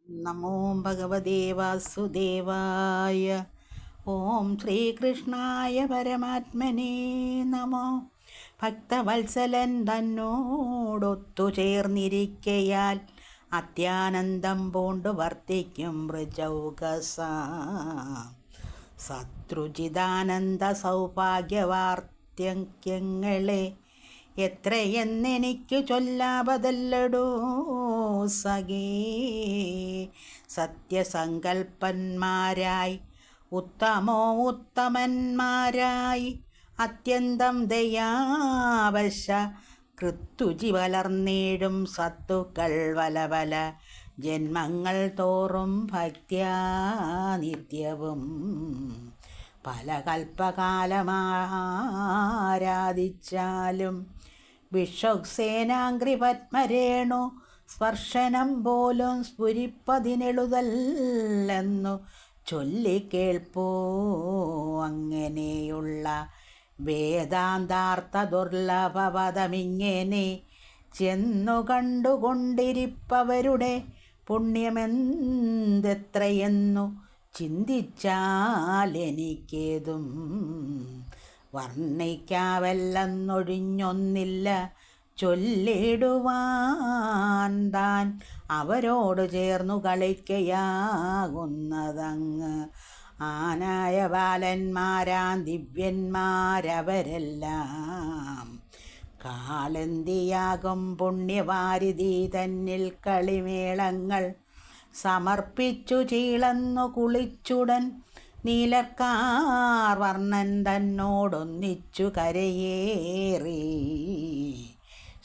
നമോ ഭഗവതേ വാസുദേവായ. ഓം ശ്രീകൃഷ്ണായ പരമാത്മനേ നമോ. ഭക്തവത്സലൻ തന്നോടൊത്തുചേർന്നിരിക്കയാൽ അത്യാനന്ദം പൂണ്ടു വർത്തിക്കും മൃജൗകസ. ശത്രുജിതാനന്ദ സൗഭാഗ്യവാർത്യങ്ങളെ എത്രയെന്നെനിക്കു ചൊല്ലാപതല്ലടോ സഖേ. സത്യസങ്കൽപ്പന്മാരായി ഉത്തമന്മാരായി അത്യന്തം ദയാവശ കൃത്തുജി വളർന്നേഴും സത്തുക്കൾ വലവല ജന്മങ്ങൾ തോറും ഭക്ത്യാ നിത്യവും പല കൽപ്പകാലമാരാധിച്ചാലും വിശ്വക്സേനാഗ്രി പത്മരേണു സ്പർശനം പോലും സ്ഫുരിപ്പതിനെളുതല്ലെന്നു ചൊല്ലിക്കേൾപ്പൂ. അങ്ങനെയുള്ള വേദാന്താർത്ഥ ദുർലഭപദമിങ്ങനെ ചെന്നു കണ്ടുകൊണ്ടിരിപ്പവരുടെ പുണ്യമെന്തെത്രയെന്നു ചിന്തിച്ചാലെനിക്കേതും വർണ്ണിക്കാവല്ലെന്നൊഴിഞ്ഞൊന്നില്ല ചൊല്ലിടുവാൻ. താൻ അവരോട് ചേർന്നു കളിക്കയാകുന്നതങ്ങ് ആനായ ബാലന്മാരാം ദിവ്യന്മാരവരെല്ലാം കാളന്തിയാകും പുണ്യവാരിധി തന്നിൽ കളിമേളങ്ങൾ സമർപ്പിച്ചു ചീളന്നു കുളിച്ചുടൻ നീലക്കാർ വർണ്ണൻ തന്നോടൊന്നിച്ചു കരയേറി.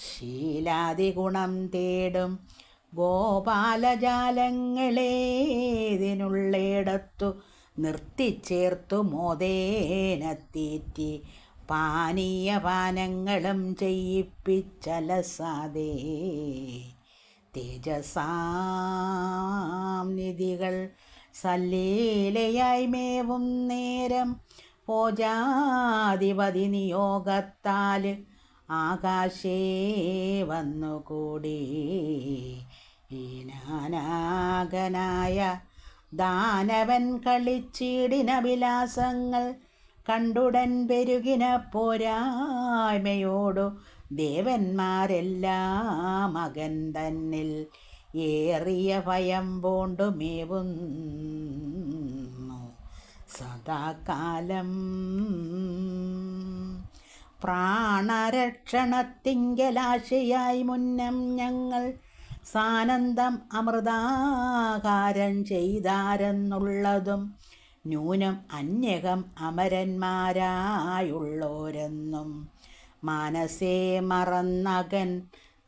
ശീലാദിഗുണം തേടും ഗോപാലജാലങ്ങളേതിനുള്ളിടത്തു നിർത്തിച്ചേർത്തു മോദേനത്തീറ്റി പാനീയപാനങ്ങളും ചെയ്യിപ്പിച്ചലസാദേ. തേജസാം നിധികൾ സല്ലീലയായി മേവും നേരം ഓജാധിപതി നിയോഗത്താൽ ആകാശേ വന്നുകൂടി. ഈനാനാഗനായ ദാനവൻ കളിച്ചീടിന വിലാസങ്ങൾ കണ്ടുടൻ പെരുകിന പോരായ്മയോടു ദേവന്മാരെല്ലാം മകൻ തന്നിൽ ഏറിയ ഭയം പൂണ്ടു മേവുന്നു സദാകാലം. പ്രാണരക്ഷണത്തിങ്കലാശയായി മുന്നം ഞങ്ങൾ സാനന്ദം അമൃതാകാരം ചെയ്താരെന്നുള്ളതും ന്യൂനം അന്യകം അമരന്മാരായുള്ളോരെന്നും മനസ്സേ മറന്നകൻ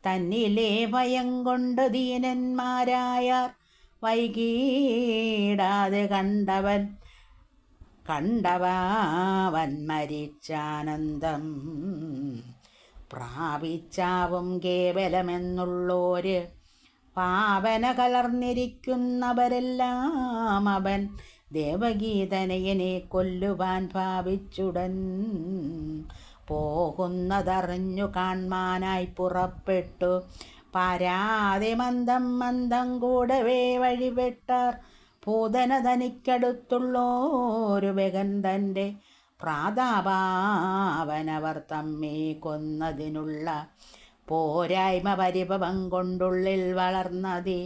തന്നിലെ ഭയം കൊണ്ട് ദീനന്മാരായാർ വൈകീടാതെ കണ്ടവൻ മരിച്ചാനന്ദം പ്രാപിച്ചാവും കേവലമെന്നുള്ളോര് പാവന കലർന്നിരിക്കുന്നവരെല്ലാം അവൻ ദേവഗീതനയനെ കൊല്ലുവാൻ ഭാവിച്ചുടൻ പോകുന്നതറിഞ്ഞു കാൺമാനായി പുറപ്പെട്ടു. പാരാതെ മന്ദം കൂടവേ വഴിപെട്ടാർ. പൂതന തനിക്കടുത്തുള്ളോരു വെകൻ തൻ്റെ പ്രാതാപാവനവർ തമ്മേ കൊന്നതിനുള്ള പോരായ്മ പരിഭവം കൊണ്ടുള്ളിൽ വളർന്നതേ.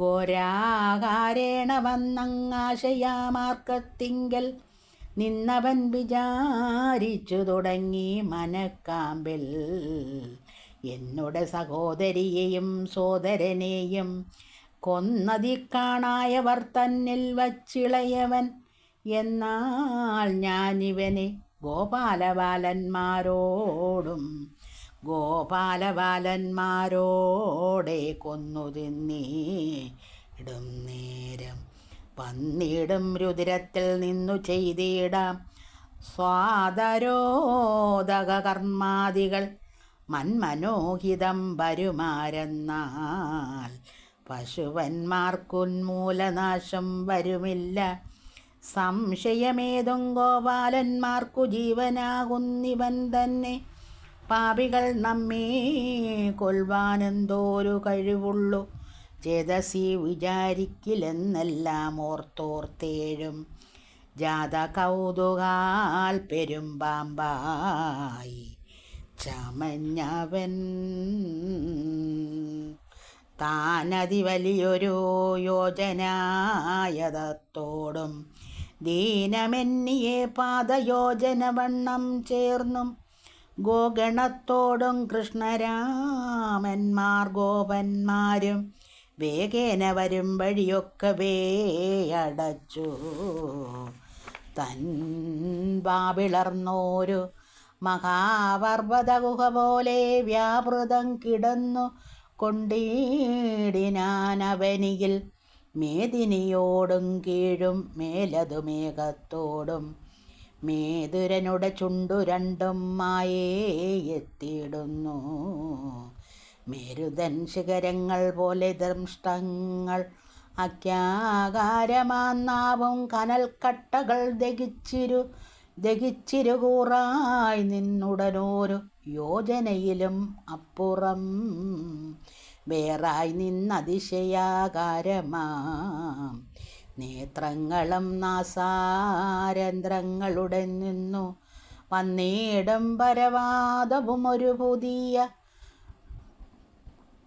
ഘോരാകാരേണ വന്നങ്ങാശയാമാർക്കത്തിങ്കൽ നിന്നവൻ വിചാരിച്ചു തുടങ്ങി മനക്കാമ്പിൽ എന്നുടെ സഹോദരിയെയും സോദരനെയും കൊന്നതി കാണായവർ തന്നിൽ വച്ചിളയവൻ. എന്നാൽ ഞാനിവനെ ഗോപാലബാലന്മാരോടെ കൊന്നു തിന്നിടും നേരം പന്നിടും രുതിരത്തിൽ നിന്നു ചെയ്തിടാം സ്വാദരോദക കർമാദികൾ മന്മനോഹിതം വരുമാരെന്നാൽ പശുവന്മാർക്കുന്മൂലനാശം വരുമില്ല. സംശയമേതും ഗോപാലന്മാർക്കു ജീവനാകുന്നിവൻ തന്നെ. പാപികൾ നമ്മെ കൊൽവാനെന്തോരു കഴിവുള്ളു ചേതസി വിചാരിക്കില്ലെന്നെല്ലാം ഓർത്തോർത്തേഴും ജാത കൗതുകാൽ പെരുമ്പാമ്പായി ചമഞ്ഞവൻ താനതി വലിയൊരു യോജനായതത്തോടും ദീനമെന്നിയെ പാദയോജന വണ്ണം ചേർന്നും ഗോഗണത്തോടും കൃഷ്ണരാമന്മാർ ഗോപന്മാരും വേഗേന വരും വഴിയൊക്കവേ അടച്ചു തൻ വാവിളർന്നോരു മഹാപർവ്വതഗുഹ പോലെ വ്യാപൃതം കിടന്നു കൊണ്ടിടിനാനവനിയിൽ മേദിനിയോടും കീഴും മേലതു മേഘത്തോടും മേതുരനുടെ ചുണ്ടു രണ്ടും മായേ എത്തിയിടുന്നു മേരുതൻ ശിഖരങ്ങൾ പോലെ ദംഷ്ടങ്ങൾ അക്യാകാരമാന്നാവും കനൽക്കട്ടകൾ ദഹിച്ചിരുകൂറായി നിന്നുടനോരു യോജനയിലും അപ്പുറം വേറായി നിന്നതിശയാകാരമാം നേത്രങ്ങളും നാസാരന്ധ്രങ്ങളുടെ നിന്നു വന്നേടും പരവാദവും ഒരു പുതിയ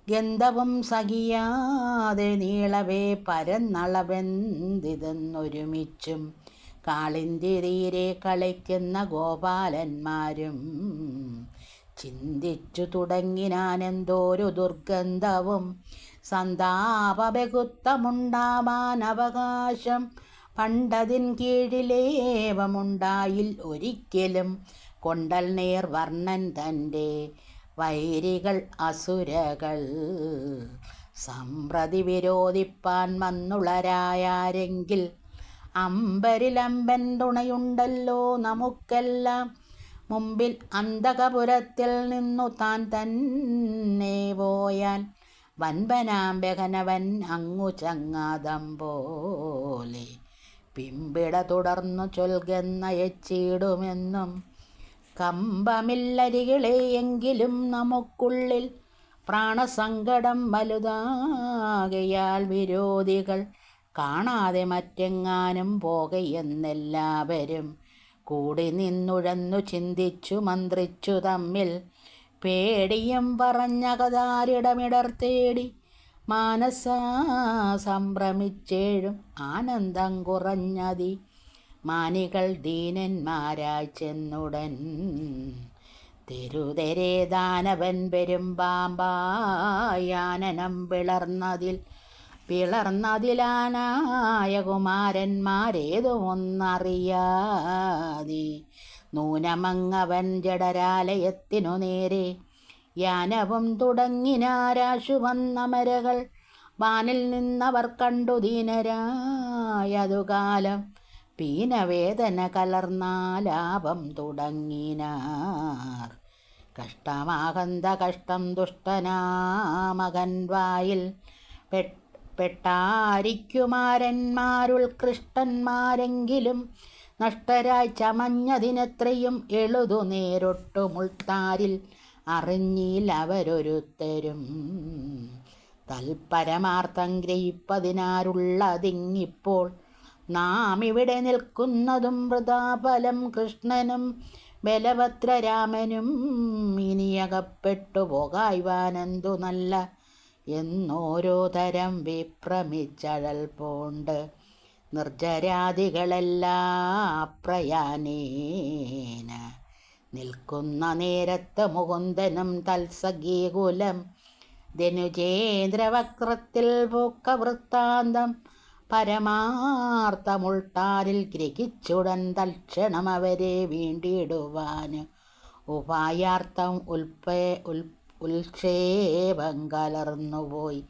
ഗന്ധവും സഹിയാതെ നീളവേ പരന്നളവെന്തിതെന്നൊരുമിച്ചും കാളിന്തി തീരെ കളിക്കുന്ന ഗോപാലന്മാരും ചിന്തിച്ചു തുടങ്ങിനാനെന്തോരു ദുർഗന്ധവും സന്താപബഹുത്വമുണ്ടാവാൻ അവകാശം പണ്ടതിൻ കീഴിലേവമുണ്ടായിൽ ഒരിക്കലും കൊണ്ടൽ നേർ വർണ്ണൻ തൻ്റെ വൈരികൾ അസുരകൾ സമ്പ്രതി വിരോധിപ്പാൻ വന്നുളരായാരെങ്കിൽ അമ്പരിലമ്പൻ തുണയുണ്ടല്ലോ നമുക്കെല്ലാം മുമ്പിൽ അന്തകപുരത്തിൽ നിന്നു താൻ തന്നെ പോയാൻ വൻപനാംബകനവൻ അങ്ങു ചങ്ങാതം പോലെ പിമ്പിട തുടർന്നു ചൊൽകെന്നയച്ചിടുമെന്നും കമ്പമില്ലരികളെ എങ്കിലും നമുക്കുള്ളിൽ പ്രാണസങ്കടം വലുതാകയാൽ വിരോധികൾ കാണാതെ മറ്റെങ്ങാനും പോകയെന്നെല്ലാവരും കൂടി നിന്നുഴന്നു ചിന്തിച്ചു മന്ത്രിച്ചു തമ്മിൽ പേടിയും പറഞ്ഞ കഥാരിടമിടർ തേടി മാനസ സംഭ്രമിച്ചേഴും ആനന്ദം കുറഞ്ഞതി മാനികൾ ദീനന്മാരായി ചെന്നുടൻ തെരുതെരെ ദാനവൻ പെരുമ്പാമ്പായാനനം പിളർന്നതിലാനായ കുമാരന്മാരേതുമൊന്നറിയാതെ നൂനമങ്ങവൻ ജഡരാലയത്തിനു നേരെ യാനവും തുടങ്ങിനാരാശു വന്നമരകൾ വാനിൽ നിന്നവർ കണ്ടു ദീനരായതുകാലം പീനവേദന കലർന്നാലാപം തുടങ്ങിനാർ കഷ്ടമാകന്ത കഷ്ടം ദുഷ്ടനാമകൻ വായിൽ പെട്ടാരിക്കുമാരന്മാരുൾകൃഷ്ടന്മാരെങ്കിലും നഷ്ടരായി ചമഞ്ഞതിനെത്രയും എളുതു നേരൊട്ടു മുൾത്താരിൽ അറിഞ്ഞില്ലവരൊരുത്തരും തൽപരമാർത്ഥം ഗ്രഹിപ്പതിനാരുള്ളതിങ്ങിപ്പോൾ നാം ഇവിടെ നിൽക്കുന്നതും വൃഥാഫലം കൃഷ്ണനും ബലഭദ്രരാമനും ഇനിയകപ്പെട്ടു പോകായ്വാനെന്തു നല്ല എന്നോരോ തരം വിഭ്രമിച്ചഴൽ പോണ്ട് നിർജ്ജരാദികളെല്ലാം പ്രയാനേന നിൽക്കുന്ന നേരത്ത് മുകുന്ദനും തത്സഖീകുലം ധനുജേന്ദ്രവക്രത്തിൽ പൂക്ക വൃത്താന്തം പരമാർത്ഥമുൾട്ടാരിൽ ഗ്രഹിച്ചുടൻ തൽക്ഷണം അവരെ വീണ്ടിടുവാൻ ഉപായാർത്ഥം ഉൽക്ഷേപം കലർന്നുപോയി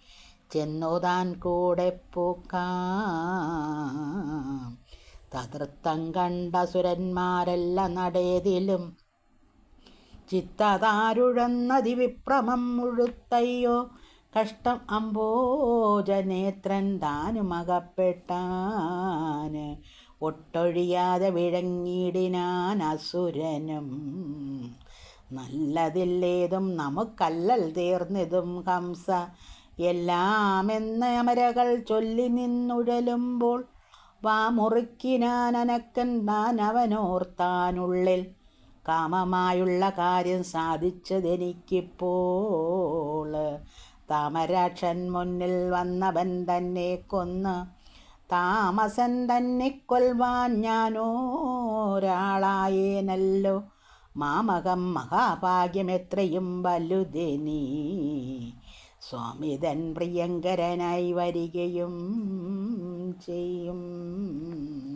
ചെന്നു താൻ കൂടെ പൂക്കാം തതൃത്തം കണ്ട സുരന്മാരെല്ലാം നടേതിലും ചിത്തതാരുഴന്നതി വിപ്രമം മുഴുത്തയ്യോ കഷ്ടം അംബോജനേത്രൻ താനുമകപ്പെട്ടാൻ ഒട്ടൊഴിയാതെ വിഴങ്ങിടിനാൻ അസുരനും നല്ലതില്ലേതും നമുക്കല്ലൽ തീർന്നിതും ഹംസ എല്ലാമെന്ന് അമരകൾ ചൊല്ലി നിന്നുഴലുമ്പോൾ വാമുറുക്കിനാൻ അനക്കൻ അവനോർത്താനുള്ളിൽ കാമമായുള്ള കാര്യം സാധിച്ചതെനിക്കിപ്പോൾ. താമരാക്ഷൻ മുന്നിൽ വന്നവൻ തന്നെ കൊന്ന് താമസൻ തന്നെ കൊൽവാൻ ഞാനോരാളായേനല്ലോ. മാമകം മഹാഭാഗ്യം എത്രയും വലുതെനീ. സ്വാമിതൻ പ്രിയങ്കരനായി വരികയും ചെയ്യും.